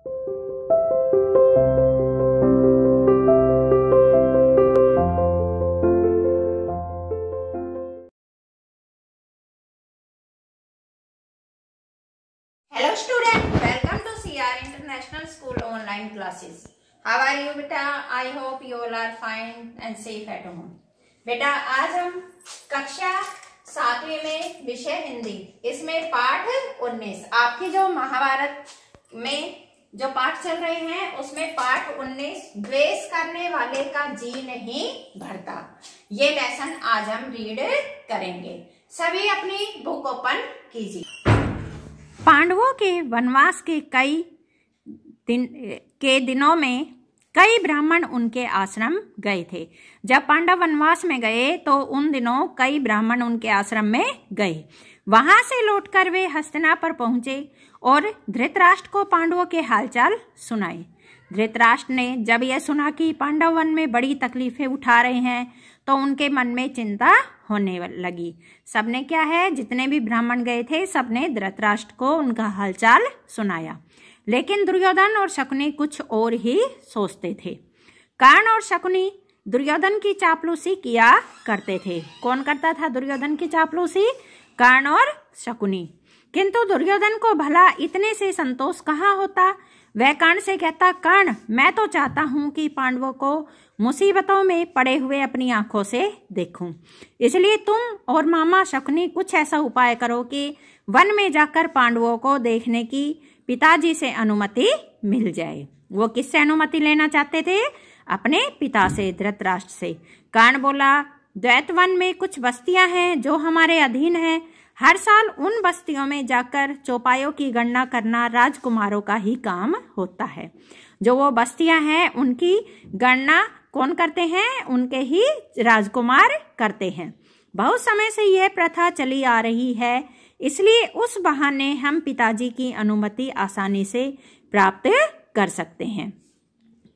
Hello student, welcome to CR International School online classes. How are you बेटा? I hope you all are fine and safe at home. बेटा आज हम कक्षा 7वीं में विषय हिंदी, इसमें पाठ 19, आपकी जो महाभारत में जो पाठ चल रहे हैं उसमें पाठ 19 द्वेष करने वाले का जी नहीं भरता, ये लेसन आज हम रीड करेंगे। सभी अपनी बुक ओपन कीजिए। पांडवों के वनवास के दिनों में कई ब्राह्मण उनके आश्रम गए थे। जब पांडव वनवास में गए तो उन दिनों कई ब्राह्मण उनके आश्रम में गए। वहां से लौटकर वे हस्तिनापुर पहुंचे और धृतराष्ट्र को पांडवों के हालचाल सुनाए। धृतराष्ट्र ने जब यह सुना कि पांडव वन में बड़ी तकलीफें उठा रहे हैं तो उनके मन में चिंता होने लगी। सबने क्या है, जितने भी ब्राह्मण गए थे सबने धृतराष्ट्र को उनका हालचाल सुनाया। लेकिन दुर्योधन और शकुनी कुछ और ही सोचते थे। कर्ण और शकुनी दुर्योधन की चापलूसी किया करते थे। कौन करता था दुर्योधन की चापलूसी? कर्ण और शकुनी। किंतु दुर्योधन को भला इतने से संतोष कहाँ होता। वह कर्ण से कहता, कर्ण, मैं तो चाहता हूं कि पांडवों को मुसीबतों में पड़े हुए अपनी आंखों से देखूं। इसलिए तुम और मामा शकुनी कुछ ऐसा उपाय करो कि वन में जाकर पांडवों को देखने की पिताजी से अनुमति मिल जाए। वो किससे अनुमति लेना चाहते थे? अपने पिता से, धृतराष्ट्र से। कर्ण बोला, द्वैतवन में कुछ बस्तियां हैं जो हमारे अधीन हैं। हर साल उन बस्तियों में जाकर चौपायों की गणना करना राजकुमारों का ही काम होता है। जो वो बस्तियां हैं उनकी गणना कौन करते हैं? उनके ही राजकुमार करते हैं। बहुत समय से यह प्रथा चली आ रही है, इसलिए उस बहाने हम पिताजी की अनुमति आसानी से प्राप्त कर सकते हैं।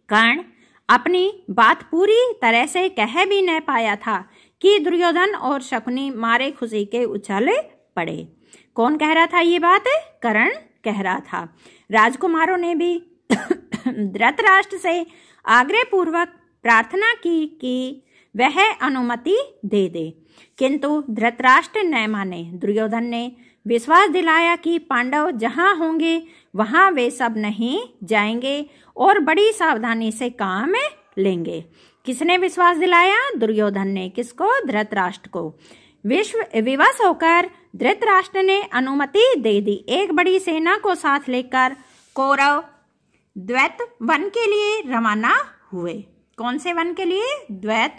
कर्ण अपनी बात पूरी तरह से कह भी न पाया था कि दुर्योधन और शकुनी मारे खुशी के उछल पड़े। कौन कह रहा था ये बात? कर्ण कह रहा था। राजकुमारों ने भी धृतराष्ट्र से आग्रह पूर्वक प्रार्थना की कि वह अनुमति दे दे, किंतु धृतराष्ट्र न माने। दुर्योधन ने विश्वास दिलाया कि पांडव जहां होंगे वहां वे सब नहीं जाएंगे और बड़ी सावधानी से काम लेंगे। किसने विश्वास दिलाया? दुर्योधन ने। किसको? धृतराष्ट्र को। विवश होकर धृतराष्ट्र ने अनुमति दे दी। एक बड़ी सेना को साथ लेकर कौरव द्वैत वन के लिए रवाना हुए। कौन से वन के लिए? द्वैत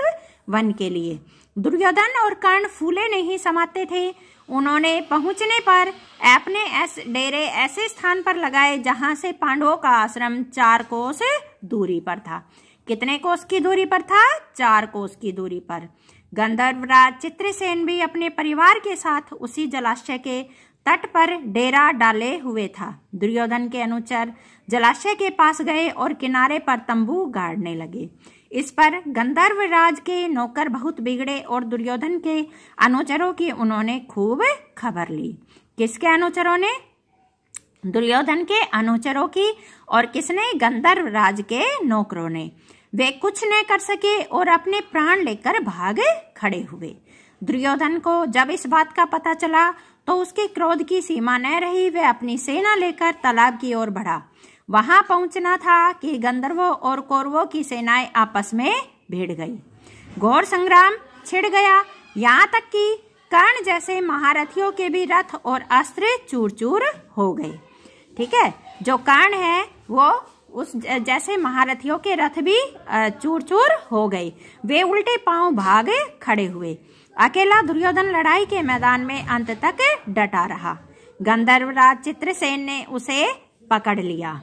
वन के लिए। दुर्योधन और कर्ण फूले नहीं समाते थे। उन्होंने पहुंचने पर अपने डेरे ऐसे स्थान पर लगाए जहां से पांडवों का आश्रम 4 कोस दूरी पर था। कितने कोस की दूरी पर था? 4 कोस की दूरी पर। गंधर्वराज चित्रसेन भी अपने परिवार के साथ उसी जलाशय के तट पर डेरा डाले हुए था। दुर्योधन के अनुचर जलाशय के पास गए और किनारे पर तंबू गाड़ने लगे। इस पर गंधर्वराज के नौकर बहुत बिगड़े और दुर्योधन के अनुचरों की उन्होंने खूब खबर ली। किसके अनुचरों ने? दुर्योधन के अनुचरों की। और किसने? गंधर्वराज के नौकरों ने। वे कुछ न कर सके और अपने प्राण लेकर भाग खड़े हुए। दुर्योधन को जब इस बात का पता चला तो उसके क्रोध की सीमा न रही। वह अपनी सेना लेकर तालाब की ओर बढ़ा। वहां पहुंचना था कि गंधर्वों और कौरवों की सेनाएं आपस में भिड़ गई। घोर संग्राम छिड़ गया। यहाँ तक कि कर्ण जैसे महारथियों के भी रथ और अस्त्र चूर चूर हो गए। ठीक है, जो कर्ण है वो उस जैसे महारथियों के रथ भी चूर चूर हो गए। वे उल्टे पांव भाग खड़े हुए। अकेला दुर्योधन लड़ाई के मैदान में अंत तक डटा रहा। गंधर्वराज चित्रसेन ने उसे पकड़ लिया।